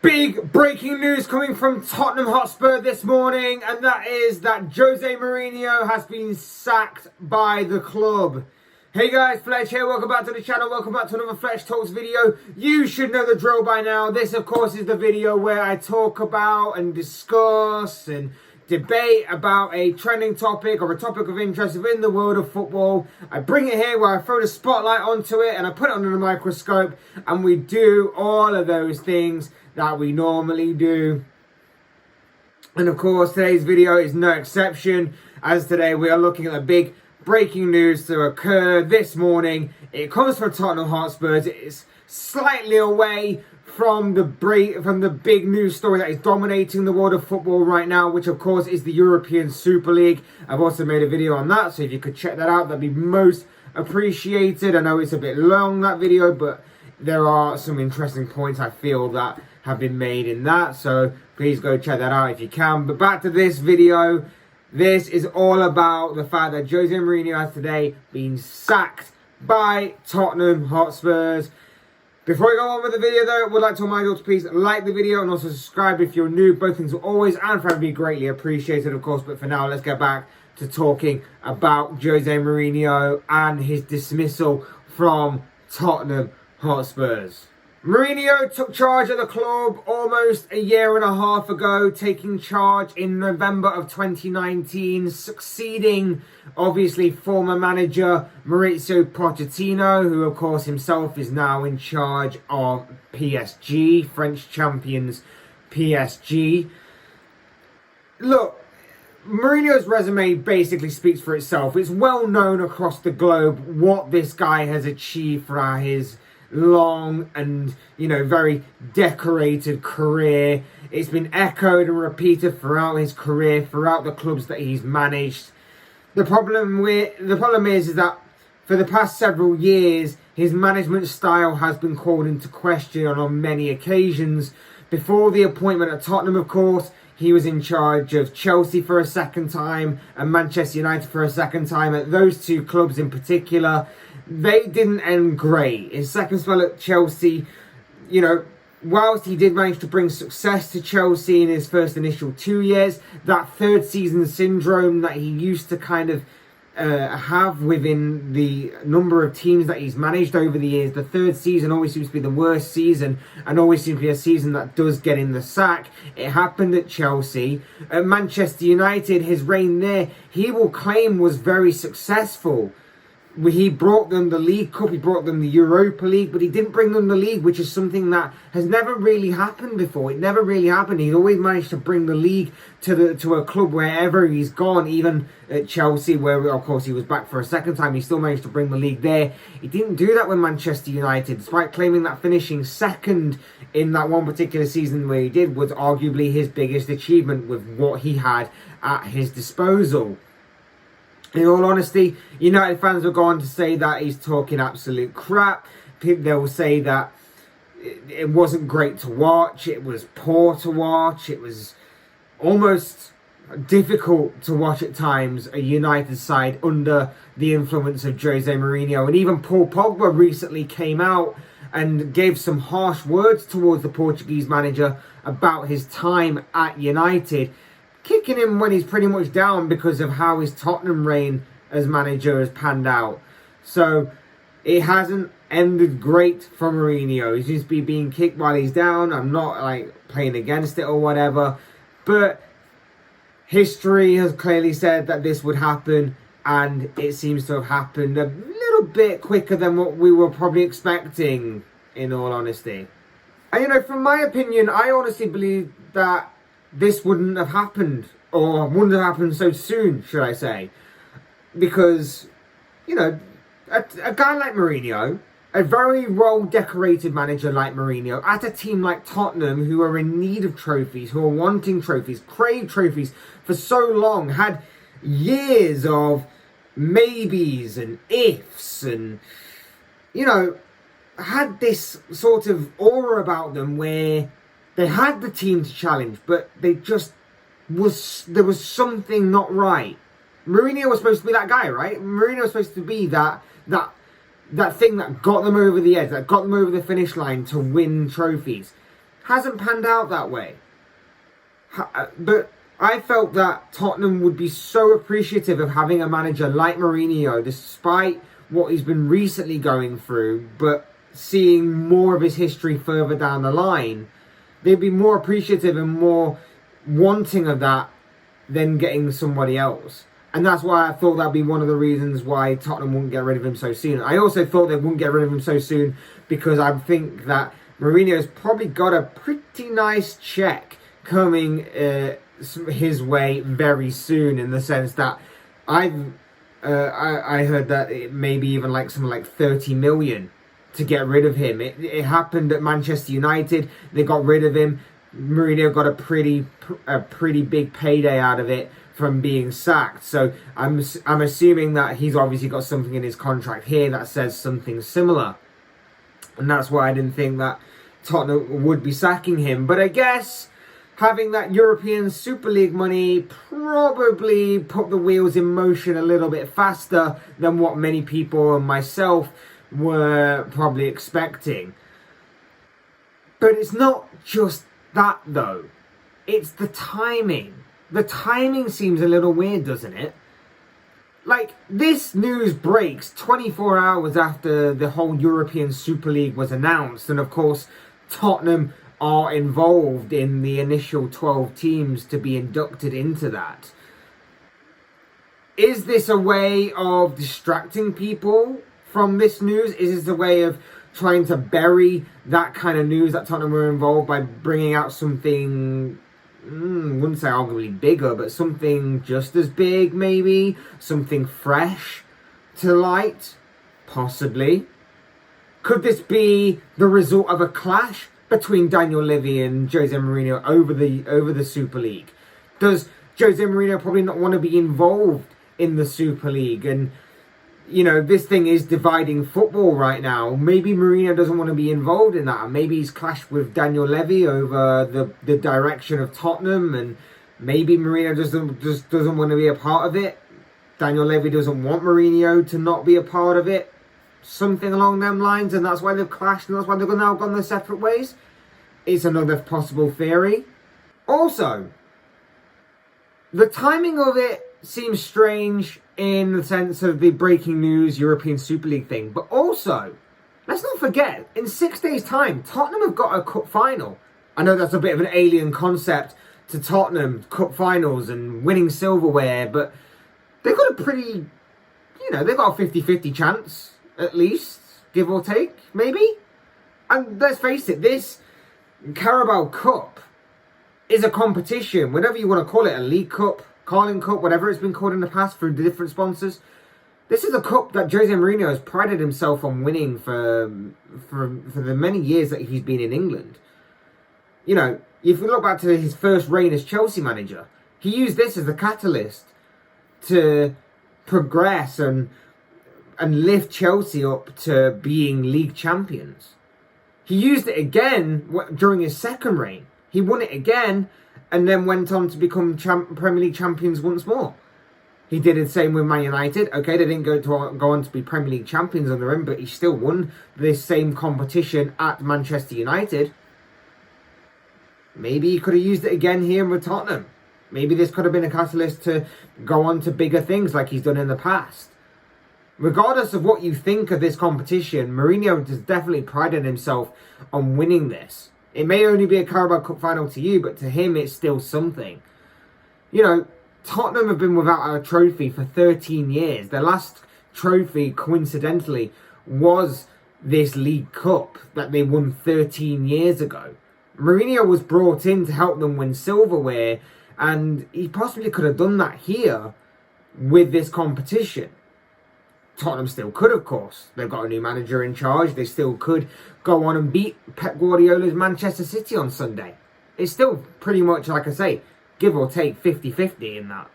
Big breaking news coming from Tottenham Hotspur this morning, and that is that Jose Mourinho has been sacked by the club. Hey guys, Fletch here, welcome back to the channel, welcome back to another Fletch Talks video. You should know the drill by now. This of course is the video where I talk about and discuss and debate about a trending topic or a topic of interest within the world of football. I bring it here where I throw the spotlight onto it and I put it under the microscope, and we do all of those things that we normally do. And of course today's video is no exception, as today we are looking at the big breaking news to occur this morning. It comes from Tottenham Hotspurs. It's slightly away from the big news story that is dominating the world of football right now, which of course is the European Super League. I've also made a video on that, so if you could check that out, that'd be most appreciated. I know it's a bit long, that video, but there are some interesting points I feel that have been made in that, so please go check that out if you can. But back to this video. This is all about the fact that Jose Mourinho has today been sacked by Tottenham Hotspurs. Before we go on with the video though, I would like to remind you all to please like the video and also subscribe if you're new. Both things will always and forever be greatly appreciated, of course. But for now, let's get back to talking about Jose Mourinho and his dismissal from Tottenham Hotspurs. Mourinho took charge of the club almost a year and a half ago, taking charge in November of 2019, succeeding, obviously, former manager Mauricio Pochettino, who, of course, himself is now in charge of PSG, French champions PSG. Look, Mourinho's resume basically speaks for itself. It's well known across the globe what this guy has achieved for his long and, very decorated career. It's been echoed and repeated throughout his career, throughout the clubs that he's managed. The problem is that for the past several years, his management style has been called into question on many occasions. Before the appointment at Tottenham, of course, he was in charge of Chelsea for a second time and Manchester United for a second time. At those two clubs in particular, they didn't end great. His second spell at Chelsea, whilst he did manage to bring success to Chelsea in his first initial 2 years, that third season syndrome that he used to kind of have within the number of teams that he's managed over the years, the third season always seems to be the worst season and always seems to be a season that does get in the sack. It happened at Chelsea. At Manchester United, his reign there, he will claim, was very successful. He brought them the League Cup, he brought them the Europa League, but he didn't bring them the league, which is something that has never really happened before. It never really happened. He's always managed to bring the league to a club wherever he's gone, even at Chelsea, where of course he was back for a second time. He still managed to bring the league there. He didn't do that with Manchester United, despite claiming that finishing second in that one particular season where he did was arguably his biggest achievement with what he had at his disposal. In all honesty, United fans will go on to say that he's talking absolute crap. They will say that it wasn't great to watch, it was poor to watch, it was almost difficult to watch at times, a United side under the influence of Jose Mourinho. And even Paul Pogba recently came out and gave some harsh words towards the Portuguese manager about his time at United, kicking him when he's pretty much down because of how his Tottenham reign as manager has panned out. So it hasn't ended great for Mourinho. He seems to be being kicked while he's down. I'm not playing against it or whatever, but history has clearly said that this would happen, and it seems to have happened a little bit quicker than what we were probably expecting, in all honesty. And from my opinion, I honestly believe that this wouldn't have happened, or wouldn't have happened so soon, should I say. Because, a guy like Mourinho, a very well-decorated manager like Mourinho, at a team like Tottenham, who are in need of trophies, who are wanting trophies, crave trophies for so long, had years of maybes and ifs and, had this sort of aura about them where they had the team to challenge, but there was something not right. Mourinho was supposed to be that guy, right? Mourinho was supposed to be that thing that got them over the edge, that got them over the finish line to win trophies. hasn't panned out that way. But I felt that Tottenham would be so appreciative of having a manager like Mourinho, despite what he's been recently going through, but seeing more of his history further down the line. They'd be more appreciative and more wanting of that than getting somebody else. And that's why I thought that'd be one of the reasons why Tottenham wouldn't get rid of him so soon. I also thought they wouldn't get rid of him so soon because I think that Mourinho's probably got a pretty nice check coming his way very soon, in the sense that I heard that it may be even like something like 30 million to get rid of him. It happened at Manchester United. They got rid of him. Mourinho got a pretty big payday out of it from being sacked. So I'm assuming that he's obviously got something in his contract here that says something similar. And that's why I didn't think that Tottenham would be sacking him. But I guess having that European Super League money probably put the wheels in motion a little bit faster than what many people and myself were probably expecting. But it's not just that though. It's the timing. The timing seems a little weird, doesn't it? Like, this news breaks 24 hours after the whole European Super League was announced. And of course, Tottenham are involved in the initial 12 teams to be inducted into that. Is this a way of distracting people from this news? Is this a way of trying to bury that kind of news that Tottenham were involved by bringing out something, wouldn't say arguably bigger, but something just as big maybe? Something fresh to light? Possibly. Could this be the result of a clash between Daniel Levy and Jose Mourinho over the Super League? Does Jose Mourinho probably not want to be involved in the Super League? And, you know, this thing is dividing football right now. Maybe Mourinho doesn't want to be involved in that. Maybe he's clashed with Daniel Levy over the direction of Tottenham, and maybe Mourinho just doesn't want to be a part of it. Daniel Levy doesn't want Mourinho to not be a part of it. Something along them lines, and that's why they've clashed, and that's why they've now gone their separate ways. It's another possible theory. Also, the timing of it seems strange in the sense of the breaking news European Super League thing. But also, let's not forget, in 6 days' time, Tottenham have got a cup final. I know that's a bit of an alien concept to Tottenham, cup finals and winning silverware, but they've got a pretty, they've got a 50-50 chance, at least, give or take, maybe. And let's face it, this Carabao Cup is a competition, whatever you want to call it, a League Cup, Carling Cup, whatever it's been called in the past through the different sponsors. This is a cup that Jose Mourinho has prided himself on winning for the many years that he's been in England. You know, if you look back to his first reign as Chelsea manager, he used this as a catalyst to progress and lift Chelsea up to being league champions. He used it again during his second reign. He won it again and then went on to become Premier League champions once more. He did the same with Man United. Okay, they didn't go on to be Premier League champions under him, but he still won this same competition at Manchester United. Maybe he could have used it again here with Tottenham. Maybe this could have been a catalyst to go on to bigger things like he's done in the past. Regardless of what you think of this competition, Mourinho has definitely prided himself on winning this. It may only be a Carabao Cup final to you, but to him it's still something. You know, Tottenham have been without a trophy for 13 years. Their last trophy, coincidentally, was this League Cup that they won 13 years ago. Mourinho was brought in to help them win silverware, and he possibly could have done that here with this competition. Tottenham still could, of course. They've got a new manager in charge. They still could go on and beat Pep Guardiola's Manchester City on Sunday. It's still pretty much, like I say, give or take 50-50 in that.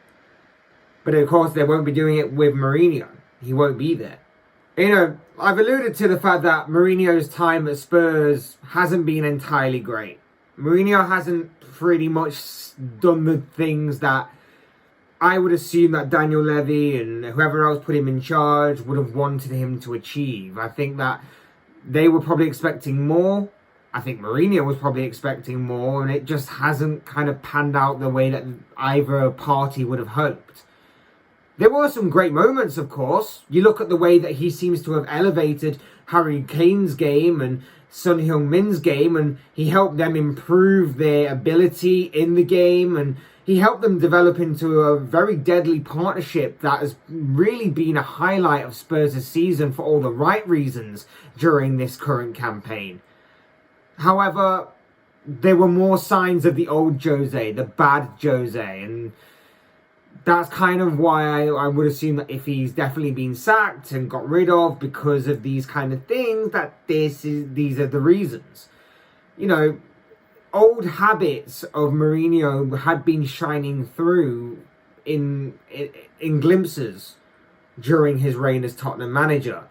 But of course, they won't be doing it with Mourinho. He won't be there. You know, I've alluded to the fact that Mourinho's time at Spurs hasn't been entirely great. Mourinho hasn't pretty much done the things that I would assume that Daniel Levy and whoever else put him in charge would have wanted him to achieve. I think that they were probably expecting more I think Mourinho was probably expecting more, and it just hasn't kind of panned out the way that either party would have hoped. There were some great moments, of course. You look at the way that he seems to have elevated Harry Kane's game and Son Heung-min's game, and he helped them improve their ability in the game, and he helped them develop into a very deadly partnership that has really been a highlight of Spurs' season for all the right reasons during this current campaign. However, there were more signs of the old Jose, the bad Jose, and that's kind of why I would assume that if he's definitely been sacked and got rid of because of these kind of things, that these are the reasons. You know, old habits of Mourinho had been shining through in glimpses during his reign as Tottenham manager.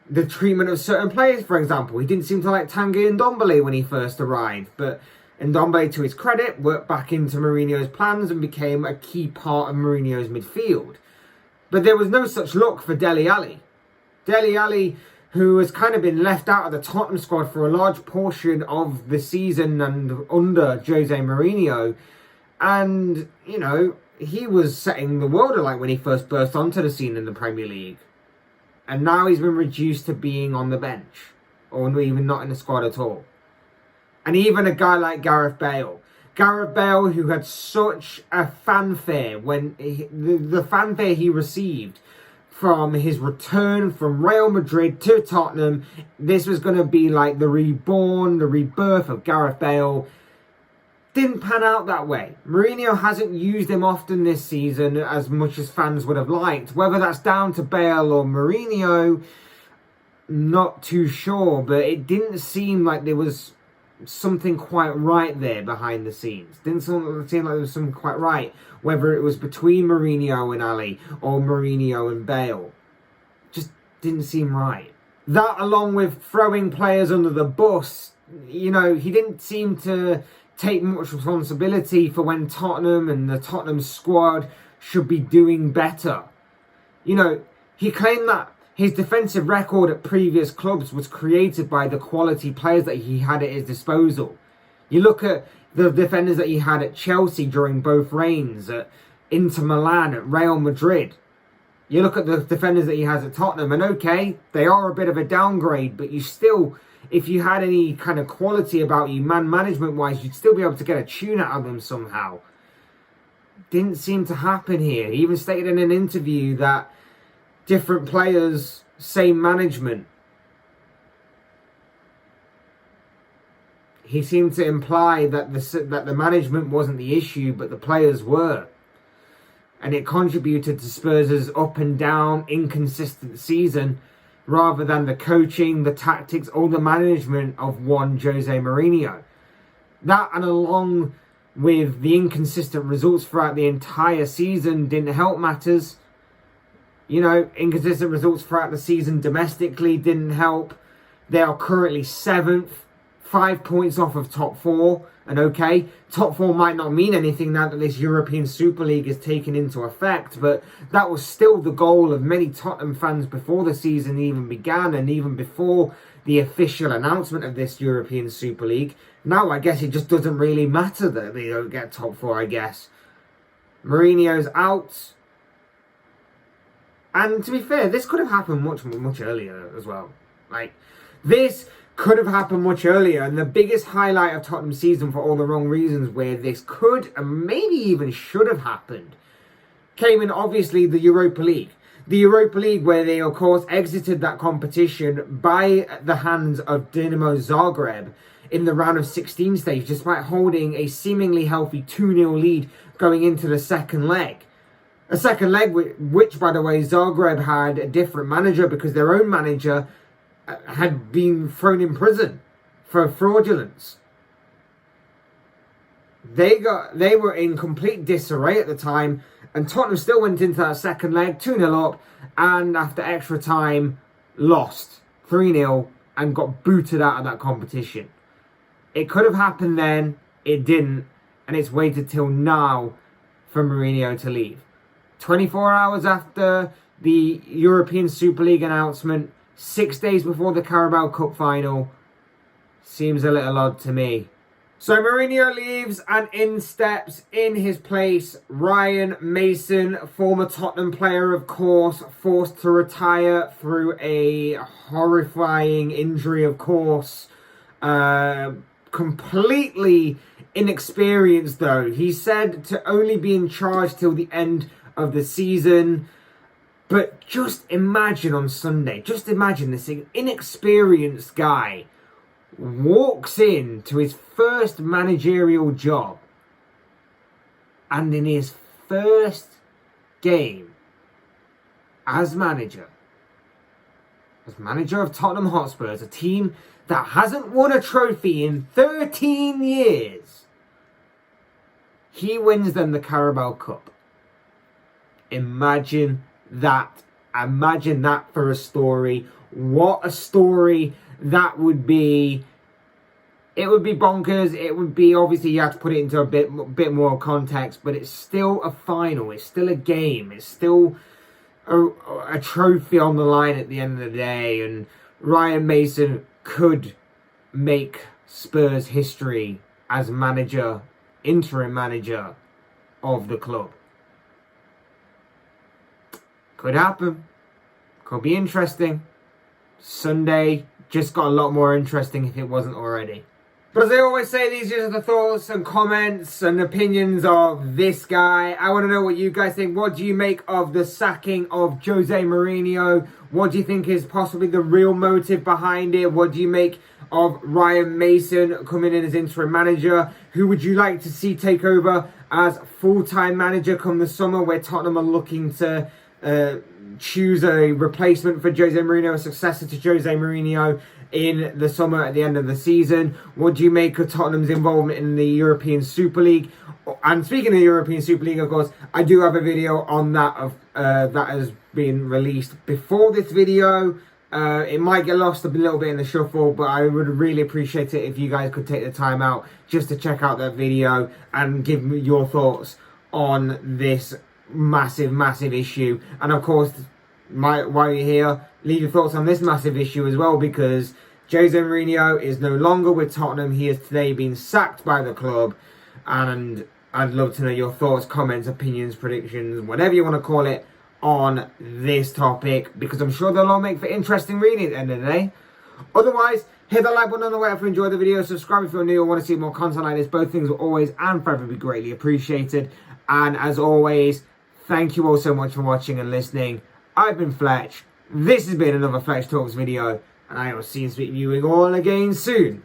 The treatment of certain players, for example, he didn't seem to like Tanguy Ndombele when he first arrived, but Ndombele, to his credit, worked back into Mourinho's plans and became a key part of Mourinho's midfield. But there was no such luck for Dele Alli. Dele Alli, who has kind of been left out of the Tottenham squad for a large portion of the season and under Jose Mourinho. And, you know, he was setting the world alight when he first burst onto the scene in the Premier League. And now he's been reduced to being on the bench, or even not in the squad at all. And even a guy like Gareth Bale, who had such a fanfare when the fanfare he received from his return from Real Madrid to Tottenham, this was going to be like the rebirth of Gareth Bale. Didn't pan out that way. Mourinho hasn't used him often this season as much as fans would have liked. Whether that's down to Bale or Mourinho, not too sure. But it didn't seem like there was something quite right there behind the scenes. Didn't seem like there was something quite right. Whether it was between Mourinho and Ali or Mourinho and Bale. Just didn't seem right. That, along with throwing players under the bus, you know, he didn't seem to take much responsibility for when Tottenham and the Tottenham squad should be doing better. You know, he claimed that his defensive record at previous clubs was created by the quality players that he had at his disposal. You look at the defenders that he had at Chelsea during both reigns, at Inter Milan, at Real Madrid. You look at the defenders that he has at Tottenham, and okay, they are a bit of a downgrade, but you still, if you had any kind of quality about you, man management wise, you'd still be able to get a tune out of them somehow. Didn't seem to happen here. He even stated in an interview that different players, same management. He seemed to imply that the management wasn't the issue, but the players were. And it contributed to Spurs' up and down, inconsistent season, rather than the coaching, the tactics, or the management of one Jose Mourinho. That, and along with the inconsistent results throughout the entire season, didn't help matters. You know, inconsistent results throughout the season domestically didn't help. They are currently 7th, 5 points off of top 4. And okay, top 4 might not mean anything now that this European Super League is taken into effect, but that was still the goal of many Tottenham fans before the season even began, and even before the official announcement of this European Super League. Now I guess it just doesn't really matter that they don't get top 4, I guess. Mourinho's out. And to be fair, this could have happened much earlier as well. Like, this could have happened much earlier, and the biggest highlight of Tottenham's season for all the wrong reasons where this could and maybe even should have happened came in, obviously, the Europa League. The Europa League, where they, of course, exited that competition by the hands of Dinamo Zagreb in the round of 16 stage, despite holding a seemingly healthy 2-0 lead going into the second leg. A second leg which, by the way, Zagreb had a different manager because their own manager had been thrown in prison for fraudulence. They were in complete disarray at the time, and Tottenham still went into that second leg 2-0 up, and after extra time lost 3-0 and got booted out of that competition. It could have happened then, it didn't, and it's waited till now for Mourinho to leave. 24 hours after the European Super League announcement, 6 days before the Carabao Cup final, Seems a little odd to me. So Mourinho leaves and in steps in his place Ryan Mason, former Tottenham player of course, forced to retire through a horrifying injury of course. Completely inexperienced though. He's said to only be in charge till the end of the season. But just imagine on Sunday, just imagine this inexperienced guy walks into his first managerial job, and in his first game as manager of Tottenham Hotspurs, a team that hasn't won a trophy in 13 years, he wins them the Carabao Cup. Imagine that. Imagine that for a story. What a story that would be. It would be bonkers. It would be, obviously you have to put it into a bit more context, but it's still a final. It's still a game. It's still a trophy on the line at the end of the day. And Ryan Mason could make Spurs history as manager, interim manager of the club. Could happen. Could be interesting. Sunday just got a lot more interesting if it wasn't already. But as I always say, these are the thoughts and comments and opinions of this guy. I want to know what you guys think. What do you make of the sacking of Jose Mourinho? What do you think is possibly the real motive behind it? What do you make of Ryan Mason coming in as interim manager? Who would you like to see take over as full-time manager come the summer, where Tottenham are looking to choose a replacement for Jose Mourinho, a successor to Jose Mourinho in the summer at the end of the season? What do you make of Tottenham's involvement in the European Super League? And speaking of the European Super League, of course, I do have a video on that that has been released before this video. It might get lost a little bit in the shuffle, but I would really appreciate it if you guys could take the time out just to check out that video and give me your thoughts on this massive issue. And of course, while you're here, leave your thoughts on this massive issue as well, because Jose Mourinho is no longer with Tottenham. He has today been sacked by the club, and I'd love to know your thoughts, comments, opinions, predictions, whatever you want to call it, on this topic, because I'm sure they'll all make for interesting reading at the end of the day. Otherwise, hit the like button on the way if you enjoyed the video. Subscribe if you're new or want to see more content like this. Both things will always and forever be greatly appreciated. And as always, thank you all so much for watching and listening. I've been Fletch. This has been another Fletch Talks video, and I will see and speak to you all again soon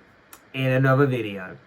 in another video.